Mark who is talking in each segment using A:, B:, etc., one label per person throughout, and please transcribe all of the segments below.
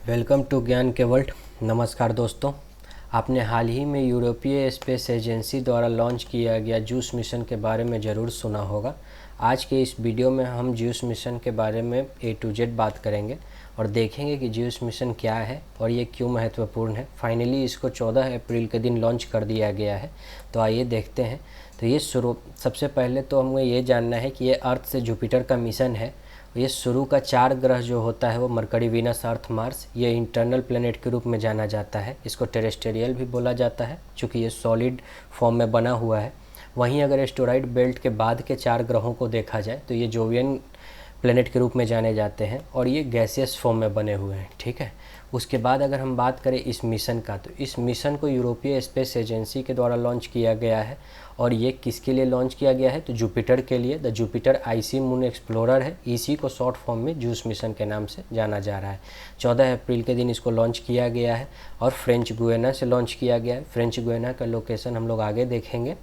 A: Welcome to ज्ञान के world. नमस्कार दोस्तों, आपने हाल ही में यूरोपीय स्पेस एजेंसी द्वारा लॉन्च किया गया जूस मिशन के बारे में ज़रूर सुना होगा। आज के इस वीडियो में हम जूस मिशन के बारे में A to Z बात करेंगे और देखेंगे कि जूस मिशन क्या है और ये क्यों महत्वपूर्ण है। फाइनली इसको 14 अप्रैल के दिन लॉन्च कर दिया गया है, तो आइए देखते हैं। तो ये सबसे पहले तो हमें ये जानना है कि ये अर्थ से जुपिटर का मिशन है। ये शुरू का 4 ग्रह जो होता है वो मरकरी, वीनस, अर्थ, मार्स, ये इंटरनल प्लेनेट के रूप में जाना जाता है। इसको टेरेस्टेरियल भी बोला जाता है क्योंकि ये सॉलिड फॉर्म में बना हुआ है। वहीं अगर एस्टेरॉयड बेल्ट के बाद के 4 ग्रहों को देखा जाए तो ये जोवियन प्लेनेट के रूप में जाने जाते हैं और ये गैसियस फॉर्म में बने हुए हैं। ठीक है, उसके बाद अगर हम बात करें इस मिशन का, तो इस मिशन को यूरोपीय स्पेस एजेंसी के द्वारा लॉन्च किया गया है। और ये किसके लिए लॉन्च किया गया है? तो जुपिटर के लिए। The Jupiter IC moon explorer है, इसी को शॉर्ट फॉर्म में जूस मिशन के नाम से जाना जा रहा है। 14 अप्रैल के दिन इसको लॉन्च किया गया है और फ्रेंच गुयाना से लॉन्च किया गया है। फ्रेंच गुयाना का लोकेशन हम लोग आगे देखेंगे।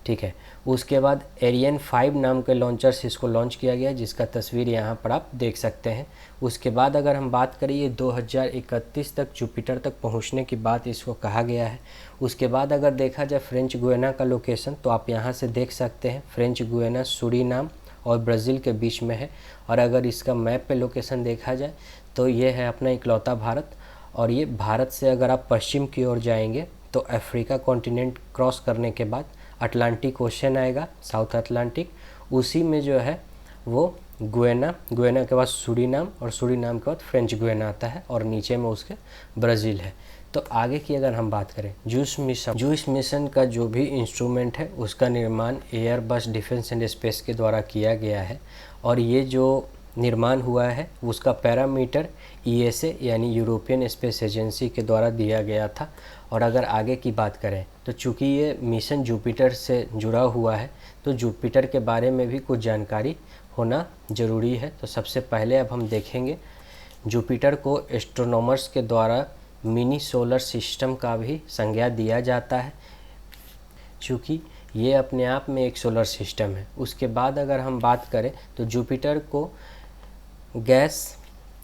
A: ठीक है, उसके बाद एरियन 5 नाम के लॉन्चर से इसको लॉन्च किया गया, जिसका तस्वीर यहाँ पर आप देख सकते हैं। उसके बाद अगर हम बात करें, ये 2031 तक जुपिटर तक पहुँचने की बात इसको कहा गया है। उसके बाद अगर देखा जाए फ्रेंच गुयाना का लोकेशन, तो आप यहाँ से देख सकते हैं फ्रेंच गुयाना सूरीनाम और ब्राज़ील के बीच में है। और अगर इसका मैप पे लोकेशन देखा जाए तो ये है अपना इकलौता भारत। और ये भारत से अगर आप पश्चिम की ओर जाएंगे तो अफ्रीका कॉन्टिनेंट क्रॉस करने के बाद अटलांटिक ओशन आएगा, साउथ अटलांटिक। उसी में जो है वो गुयाना के बाद सूरीनाम और सूरीनाम के बाद फ्रेंच गुयाना आता है और नीचे में उसके ब्राज़ील है। तो आगे की अगर हम बात करें, जूस मिशन का जो भी इंस्ट्रूमेंट है उसका निर्माण एयरबस डिफेंस एंड स्पेस के द्वारा किया गया है। और ये जो निर्माण हुआ है उसका पैरामीटर ईएसए यानी यूरोपियन स्पेस एजेंसी के द्वारा दिया गया था। और अगर आगे की बात करें तो चूँकि ये मिशन जुपिटर से जुड़ा हुआ है तो जुपिटर के बारे में भी कुछ जानकारी होना ज़रूरी है। तो सबसे पहले अब हम देखेंगे, जुपिटर को एस्ट्रोनॉमर्स के द्वारा मिनी सोलर सिस्टम का भी संज्ञा दिया जाता है, चूँकि ये अपने आप में एक सोलर सिस्टम है। उसके बाद अगर हम बात करें तो जुपिटर को गैस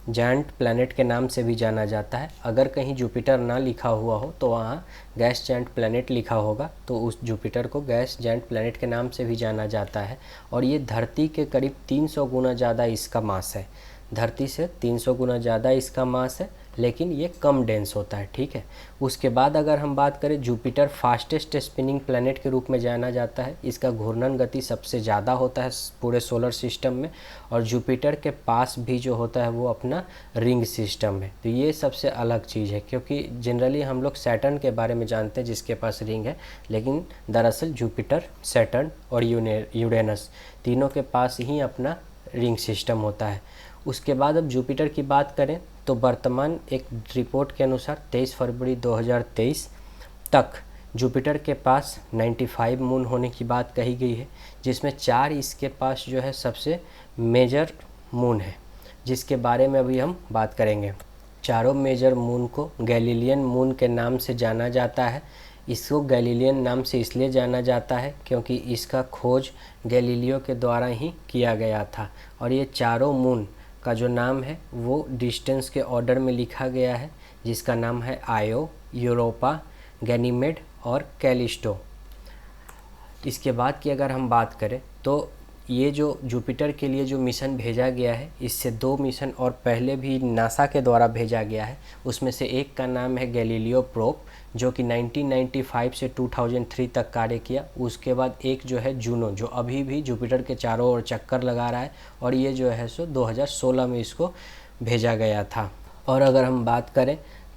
A: जायंट प्लैनेट के नाम से भी जाना जाता है। अगर कहीं जुपिटर ना लिखा हुआ हो तो वहाँ गैस जायंट प्लैनेट लिखा होगा, तो उस जुपिटर को गैस जायंट प्लैनेट के नाम से भी जाना जाता है। और ये धरती के करीब 300 गुना ज़्यादा इसका मास है। धरती से 300 गुना ज़्यादा इसका मास है, लेकिन ये कम डेंस होता है। ठीक है, उसके बाद अगर हम बात करें, जुपिटर फास्टेस्ट स्पिनिंग प्लैनेट के रूप में जाना जाता है। इसका घूर्णन गति सबसे ज़्यादा होता है पूरे सोलर सिस्टम में। और जुपिटर के पास भी जो होता है वो अपना रिंग सिस्टम है। तो ये सबसे अलग चीज़ है, क्योंकि जनरली हम लोग सैटर्न के बारे में जानते हैं जिसके पास रिंग है, लेकिन दरअसल जुपिटर, सैटर्न और यूरेनस तीनों के पास ही अपना रिंग सिस्टम होता है। उसके बाद अब जुपिटर की बात करें तो वर्तमान एक रिपोर्ट के अनुसार 23 फरवरी 2023 तक जुपिटर के पास 95 मून होने की बात कही गई है, जिसमें 4 इसके पास जो है सबसे मेजर मून है, जिसके बारे में अभी हम बात करेंगे। चारों मेजर मून को गैलीलियन मून के नाम से जाना जाता है। इसको गैलीलियन नाम से इसलिए जाना जाता है क्योंकि इसका खोज गैलीलियो के द्वारा ही किया गया था। और ये चारों मून का जो नाम है वो डिस्टेंस के ऑर्डर में लिखा गया है, जिसका नाम है आयो, यूरोपा, गैनीमेड और कैलिस्टो। इसके बाद की अगर हम बात करें तो ये जो जुपिटर के लिए जो मिशन भेजा गया है, इससे 2 मिशन और पहले भी नासा के द्वारा भेजा गया है। उसमें से एक का नाम है गैलीलियो प्रोब, जो कि 1995 से 2003 तक कार्य किया। उसके बाद एक जो है जूनो, जो अभी भी जुपिटर के चारों ओर चक्कर लगा रहा है, और ये जो है सो 2016 में इसको भेजा गया था। और अगर हम बात करें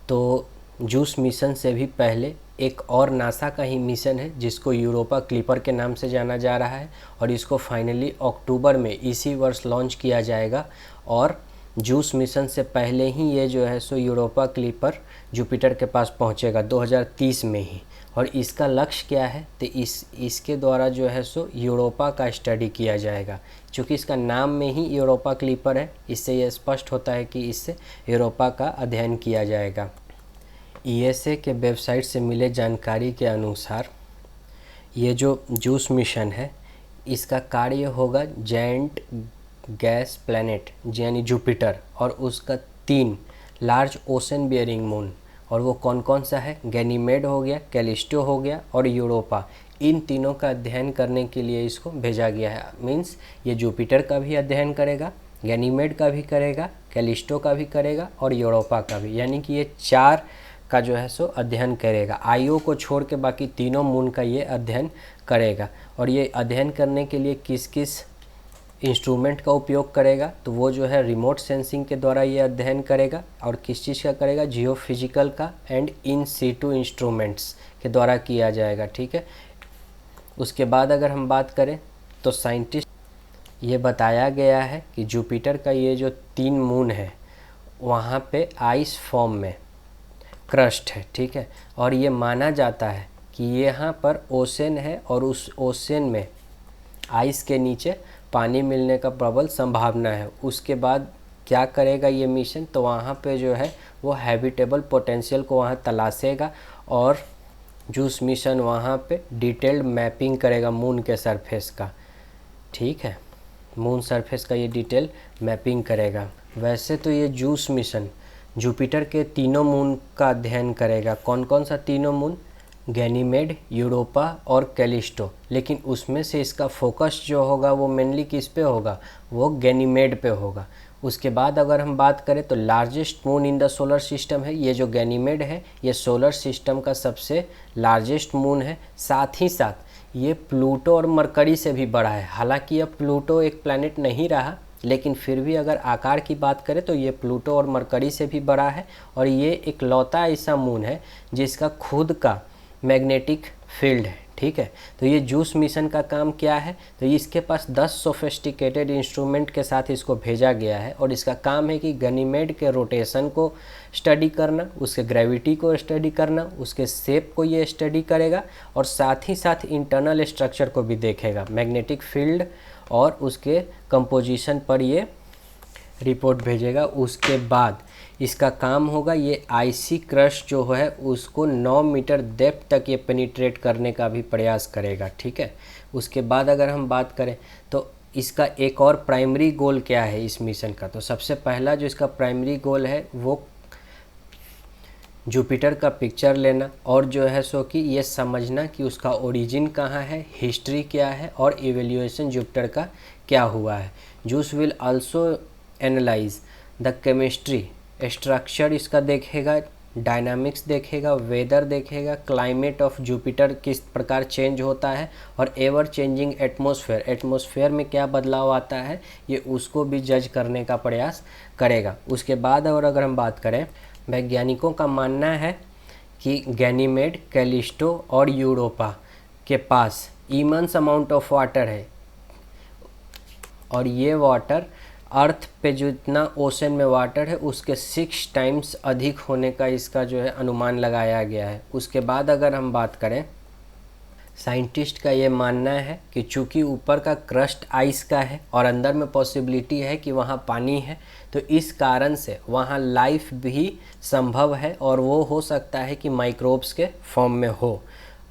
A: तो जूस मिशन से भी पहले एक और नासा का ही मिशन है जिसको यूरोपा क्लिपर के नाम से जाना जा रहा है, और इसको फाइनली अक्टूबर में इसी वर्ष लॉन्च किया जाएगा। और जूस मिशन से पहले ही ये जो है सो यूरोपा क्लिपर जुपिटर के पास पहुंचेगा 2030 में ही। और इसका लक्ष्य क्या है? तो इसके द्वारा जो है सो यूरोपा का स्टडी किया जाएगा। चूँकि इसका नाम में ही यूरोपा क्लिपर है, इससे यह स्पष्ट होता है कि इससे यूरोपा का अध्ययन किया जाएगा। ईएसए के वेबसाइट से मिले जानकारी के अनुसार ये जो जूस मिशन है इसका कार्य होगा जायंट गैस प्लैनेट यानी जुपिटर और उसका 3 लार्ज ओशन बियरिंग मून। और वो कौन कौन सा है? गैनीमेड हो गया, कैलिस्टो हो गया और यूरोपा। इन तीनों का अध्ययन करने के लिए इसको भेजा गया है। मीन्स ये जुपिटर का भी अध्ययन करेगा, गैनीमेड का भी करेगा, कैलिस्टो का भी करेगा और यूरोपा का भी। यानी कि ये 4 का जो है सो अध्ययन करेगा। आईओ को छोड़ के बाकी तीनों मून का ये अध्ययन करेगा। और ये अध्ययन करने के लिए किस किस इंस्ट्रूमेंट का उपयोग करेगा? तो वो जो है रिमोट सेंसिंग के द्वारा ये अध्ययन करेगा। और किस चीज़ का करेगा? जियोफिजिकल का एंड इन सीटू इंस्ट्रूमेंट्स के द्वारा किया जाएगा। ठीक है। उसके बाद अगर हम बात करें तो साइंटिस्ट ये बताया गया है कि जुपिटर का ये जो 3 मून है वहाँ पे आइस फॉर्म में क्रस्ट है। ठीक है। और ये माना जाता है कि यहाँ पर ओशन है और उस ओशन में आइस के नीचे पानी मिलने का प्रबल संभावना है। उसके बाद क्या करेगा ये मिशन? तो वहाँ पे जो है वो हैबिटेबल पोटेंशियल को वहाँ तलाशेगा और जूस मिशन वहाँ पे डिटेल्ड मैपिंग करेगा मून के सरफेस का। ठीक है। मून सरफेस का ये डिटेल मैपिंग करेगा। वैसे तो ये जूस मिशन जुपिटर के तीनों मून का अध्ययन करेगा। कौन कौन सा तीनों मून? गैनीमेड, यूरोपा और कैलिस्टो। लेकिन उसमें से इसका फोकस जो होगा वो मेनली किस पे होगा? वो गैनीमेड पे होगा। उसके बाद अगर हम बात करें तो largest moon in the solar system है ये जो गैनीमेड है। ये सोलर सिस्टम का सबसे लार्जेस्ट मून है। साथ ही साथ ये प्लूटो और मरकरी से भी बड़ा है। हालांकि अब प्लूटो एक प्लैनेट नहीं रहा, लेकिन फिर भी अगर आकार की बात करें तो ये प्लूटो और मरकरी से भी बड़ा है। और ये एक लौता ऐसा मून है जिसका खुद का मैग्नेटिक फील्ड है। ठीक है। तो ये जूस मिशन का काम क्या है? तो इसके पास 10 सोफिस्टिकेटेड इंस्ट्रूमेंट के साथ इसको भेजा गया है। और इसका काम है कि गनीमेड के रोटेशन को स्टडी करना, उसके ग्रेविटी को स्टडी करना, उसके शेप को ये स्टडी करेगा और साथ ही साथ इंटरनल स्ट्रक्चर को भी देखेगा। मैग्नेटिक फील्ड और उसके कंपोजिशन पर ये रिपोर्ट भेजेगा। उसके बाद इसका काम होगा ये आईसी क्रस्ट जो है उसको 9 मीटर डेप्थ तक ये पेनिट्रेट करने का भी प्रयास करेगा। ठीक है। उसके बाद अगर हम बात करें तो इसका एक और प्राइमरी गोल क्या है इस मिशन का? तो सबसे पहला जो इसका प्राइमरी गोल है वो जुपिटर का पिक्चर लेना और जो है सो कि ये समझना कि उसका ओरिजिन कहाँ है, हिस्ट्री क्या है और इवेल्यूएशन जुपिटर का क्या हुआ है। Juice will also analyse the chemistry, structure इसका देखेगा, डायनामिक्स देखेगा, वेदर देखेगा, क्लाइमेट ऑफ जुपिटर किस प्रकार चेंज होता है और एवर चेंजिंग एटमॉस्फेयर, एटमॉस्फेयर में क्या बदलाव आता है ये उसको भी जज करने का प्रयास करेगा। उसके बाद और अगर हम बात करें, वैज्ञानिकों का मानना है कि गैनीमेड, कैलिस्टो और यूरोपा के पास इमेंस अमाउंट ऑफ वाटर है और ये वाटर अर्थ पे जो इतना ओशन में वाटर है उसके 6 टाइम्स अधिक होने का इसका जो है अनुमान लगाया गया है। उसके बाद अगर हम बात करें, साइंटिस्ट का ये मानना है कि चूंकि ऊपर का क्रस्ट आइस का है और अंदर में पॉसिबिलिटी है कि वहाँ पानी है, तो इस कारण से वहाँ लाइफ भी संभव है और वो हो सकता है कि माइक्रोब्स के फॉर्म में हो।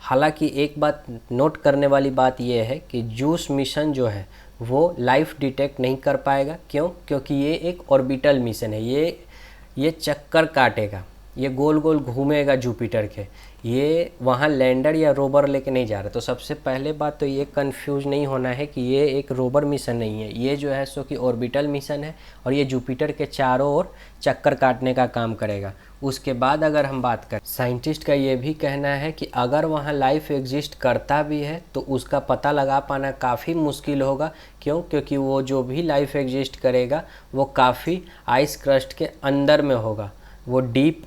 A: हालांकि एक बात नोट करने वाली बात यह है कि जूस मिशन जो है वो लाइफ डिटेक्ट नहीं कर पाएगा। क्यों? क्योंकि ये एक ऑर्बिटल मिशन है। ये चक्कर काटेगा, ये गोल गोल घूमेगा जुपिटर के, ये वहाँ लैंडर या रोवर लेके नहीं जा रहा। तो सबसे पहले बात तो ये कंफ्यूज नहीं होना है कि ये एक रोवर मिशन नहीं है, ये जो है सो कि ऑर्बिटल मिशन है और ये जुपिटर के चारों ओर चक्कर काटने का काम करेगा। उसके बाद अगर हम बात करें, साइंटिस्ट का ये भी कहना है कि अगर वहाँ लाइफ एग्जिस्ट करता भी है तो उसका पता लगा पाना काफ़ी मुश्किल होगा। क्यों? क्योंकि वो जो भी लाइफ एग्जिस्ट करेगा वो काफ़ी आइस क्रस्ट के अंदर में होगा, वो डीप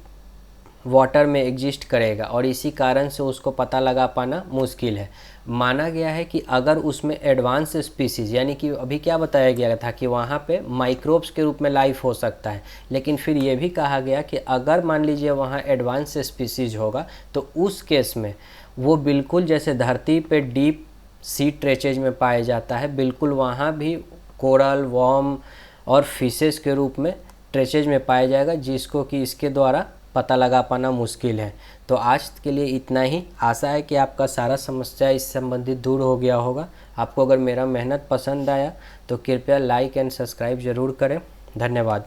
A: वाटर में एग्जिस्ट करेगा और इसी कारण से उसको पता लगा पाना मुश्किल है। माना गया है कि अगर उसमें एडवांस स्पीसीज़, यानी कि अभी क्या बताया गया था कि वहाँ पे माइक्रोब्स के रूप में लाइफ हो सकता है, लेकिन फिर ये भी कहा गया कि अगर मान लीजिए वहाँ एडवांस स्पीसीज़ होगा तो उस केस में वो बिल्कुल जैसे धरती पे डीप सी ट्रेचेज में पाया जाता है, बिल्कुल वहाँ भी कोरल, वॉर्म और फिशेस के रूप में ट्रेचेज में पाया जाएगा, जिसको कि इसके द्वारा पता लगा पाना मुश्किल है। तो आज के लिए इतना ही। आशा है कि आपका सारा समस्या इस संबंधित दूर हो गया होगा। आपको अगर मेरा मेहनत पसंद आया तो कृपया लाइक एंड सब्सक्राइब ज़रूर करें। धन्यवाद।